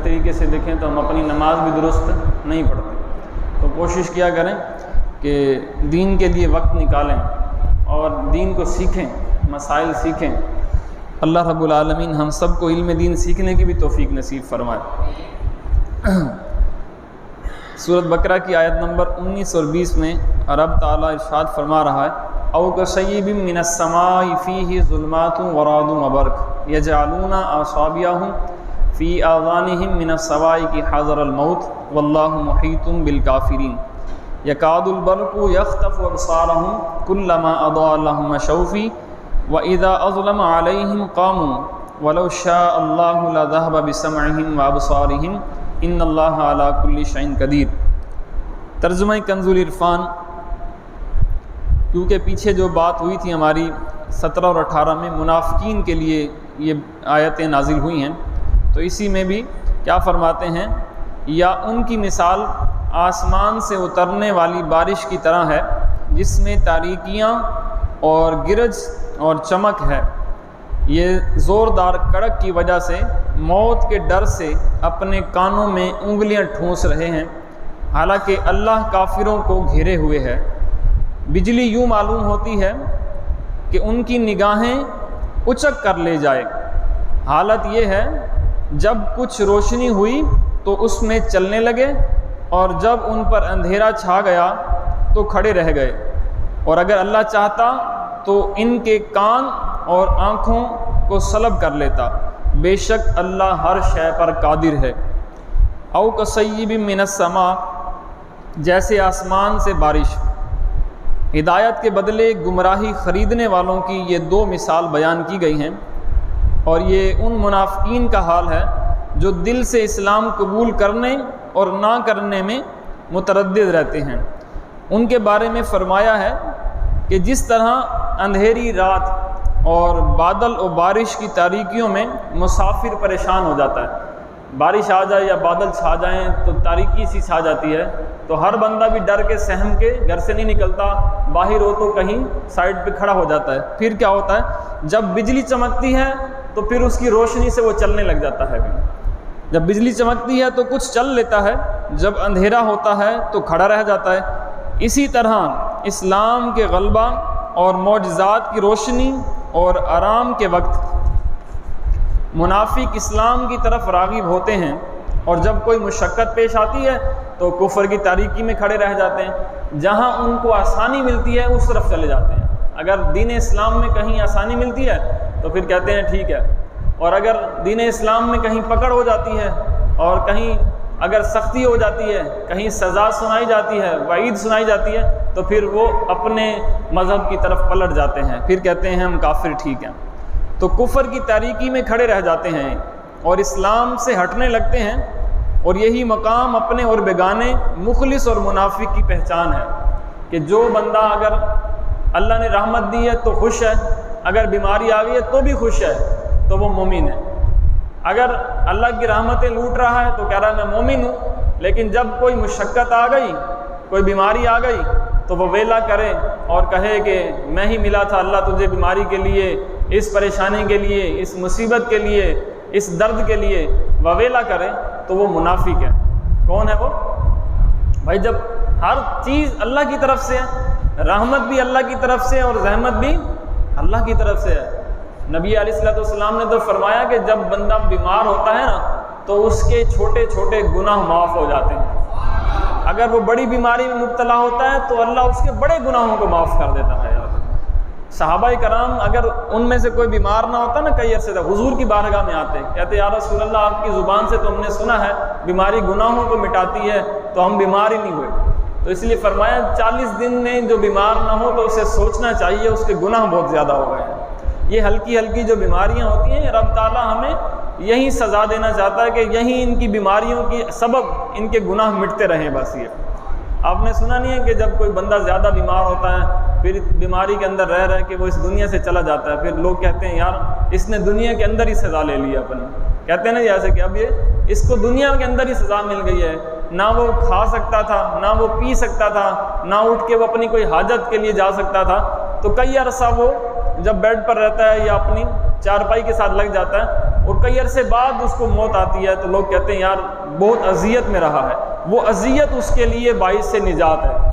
طریقے سے دیکھیں تو ہم اپنی نماز بھی درست نہیں پڑھتے. تو کوشش کیا کریں کہ دین کے لیے وقت نکالیں اور دین کو سیکھیں، مسائل سیکھیں. اللہ رب العالمین ہم سب کو علم دین سیکھنے کی بھی توفیق نصیب فرمائے. سورۃ بقرہ کی آیت نمبر 19 اور 20 میں رب تعالیٰ ارشاد فرما رہا ہے او کصیب من السماء فیہ ظلمات ورعد وبرق یجعلون اصابعهم فی آذانہم من الصواعق حذر الموت واللہ محیط بالکافرین یکاد البرق یخطف ابصارهم کلما اضاء لهم مشوا فیہ واذا اظلم علیہم قاموا ولو شاء اللہ لذہب بسمعہم وابصارہم ان اللہ علی کل شیء قدیر. ترجمہ کنز العرفان. کیونکہ پیچھے جو بات ہوئی تھی ہماری 17 اور 18 میں منافقین کے لیے یہ آیتیں نازل ہوئی ہیں، تو اسی میں بھی کیا فرماتے ہیں، یا ان کی مثال آسمان سے اترنے والی بارش کی طرح ہے جس میں تاریکیاں اور گرج اور چمک ہے. یہ زوردار کڑک کی وجہ سے موت کے ڈر سے اپنے کانوں میں انگلیاں ٹھونس رہے ہیں، حالانکہ اللہ کافروں کو گھیرے ہوئے ہے. بجلی یوں معلوم ہوتی ہے کہ ان کی نگاہیں اچک کر لے جائے. حالت یہ ہے جب کچھ روشنی ہوئی تو اس میں چلنے لگے، اور جب ان پر اندھیرا چھا گیا تو کھڑے رہ گئے. اور اگر اللہ چاہتا تو ان کے کان اور آنکھوں کو سلب کر لیتا، بے شک اللہ ہر شے پر قادر ہے. او کصیب من السماء، جیسے آسمان سے بارش. ہدایت کے بدلے گمراہی خریدنے والوں کی یہ دو مثال بیان کی گئی ہیں، اور یہ ان منافقین کا حال ہے جو دل سے اسلام قبول کرنے اور نہ کرنے میں متردد رہتے ہیں. ان کے بارے میں فرمایا ہے کہ جس طرح اندھیری رات اور بادل و بارش کی تاریکیوں میں مسافر پریشان ہو جاتا ہے، بارش آ جائے یا بادل چھا جائیں تو تاریکی سی چھا جاتی ہے، تو ہر بندہ بھی ڈر کے سہم کے گھر سے نہیں نکلتا، باہر ہو تو کہیں سائڈ پہ کھڑا ہو جاتا ہے. پھر کیا ہوتا ہے، جب بجلی چمکتی ہے تو پھر اس کی روشنی سے وہ چلنے لگ جاتا ہے. جب بجلی چمکتی ہے تو کچھ چل لیتا ہے، جب اندھیرا ہوتا ہے تو کھڑا رہ جاتا ہے. اسی طرح اسلام کے غلبہ اور معجزات کی روشنی اور آرام کے وقت منافق اسلام کی طرف راغب ہوتے ہیں، اور جب کوئی مشقت پیش آتی ہے تو کفر کی تاریکی میں کھڑے رہ جاتے ہیں. جہاں ان کو آسانی ملتی ہے اس طرف چلے جاتے ہیں. اگر دین اسلام میں کہیں آسانی ملتی ہے تو پھر کہتے ہیں ٹھیک ہے، اور اگر دین اسلام میں کہیں پکڑ ہو جاتی ہے اور کہیں اگر سختی ہو جاتی ہے، کہیں سزا سنائی جاتی ہے، وعید سنائی جاتی ہے، تو پھر وہ اپنے مذہب کی طرف پلٹ جاتے ہیں، پھر کہتے ہیں ہم کافر ٹھیک ہیں. تو کفر کی تاریکی میں کھڑے رہ جاتے ہیں اور اسلام سے ہٹنے لگتے ہیں. اور یہی مقام اپنے اور بیگانے، مخلص اور منافق کی پہچان ہے کہ جو بندہ اگر اللہ نے رحمت دی ہے تو خوش ہے، اگر بیماری آ گئی ہے تو بھی خوش ہے، تو وہ مومن ہے. اگر اللہ کی رحمتیں لوٹ رہا ہے تو کہہ رہا ہے میں مومن ہوں، لیکن جب کوئی مشقت آ گئی، کوئی بیماری آ گئی تو وہ ویلا کرے اور کہے کہ میں ہی ملا تھا اللہ تجھے بیماری کے لیے، اس پریشانی کے لیے، اس مصیبت کے لیے، اس درد کے لیے وویلا کرے، تو وہ منافق ہے. کون ہے وہ؟ بھائی جب ہر چیز اللہ کی طرف سے ہے، رحمت بھی اللہ کی طرف سے اور زحمت بھی اللہ کی طرف سے ہے. نبی علیہ الصلوۃ والسلام نے تو فرمایا کہ جب بندہ بیمار ہوتا ہے نا تو اس کے چھوٹے چھوٹے گناہ معاف ہو جاتے ہیں. اگر وہ بڑی بیماری میں مبتلا ہوتا ہے تو اللہ اس کے بڑے گناہوں کو معاف کر دیتا ہے. صحابہ کرام اگر ان میں سے کوئی بیمار نہ ہوتا نا، کئی عرصے تک حضور کی بارگاہ میں آتے، کہتے یا رسول اللہ آپ کی زبان سے تو ہم نے سنا ہے بیماری گناہوں کو مٹاتی ہے، تو ہم بیمار ہی نہیں ہوئے. تو اس لیے فرمایا 40 دن میں جو بیمار نہ ہو تو اسے سوچنا چاہیے اس کے گناہ بہت زیادہ ہو گئے ہیں. یہ ہلکی ہلکی جو بیماریاں ہوتی ہیں، رب تعالیٰ ہمیں یہی سزا دینا چاہتا ہے کہ یہی ان کی بیماریوں کی سبب ان کے گناہ مٹتے رہیں. بس یہ آپ نے سنا نہیں ہے کہ جب کوئی بندہ زیادہ بیمار ہوتا ہے پھر بیماری کے اندر رہ کے وہ اس دنیا سے چلا جاتا ہے، پھر لوگ کہتے ہیں یار اس نے دنیا کے اندر ہی سزا لے لی اپنی. کہتے ہیں نا جیسے کہ اب یہ اس کو دنیا کے اندر ہی سزا مل گئی ہے، نہ وہ کھا سکتا تھا، نہ وہ پی سکتا تھا، نہ اٹھ کے وہ اپنی کوئی حاجت کے لیے جا سکتا تھا. تو کئی عرصہ وہ جب بیڈ پر رہتا ہے یا اپنی چارپائی کے ساتھ لگ جاتا ہے اور کئی عرصے بعد اس کو موت آتی ہے تو لوگ کہتے ہیں یار بہت اذیت میں رہا ہے، وہ اذیت اس کے لیے باعث نجات ہے۔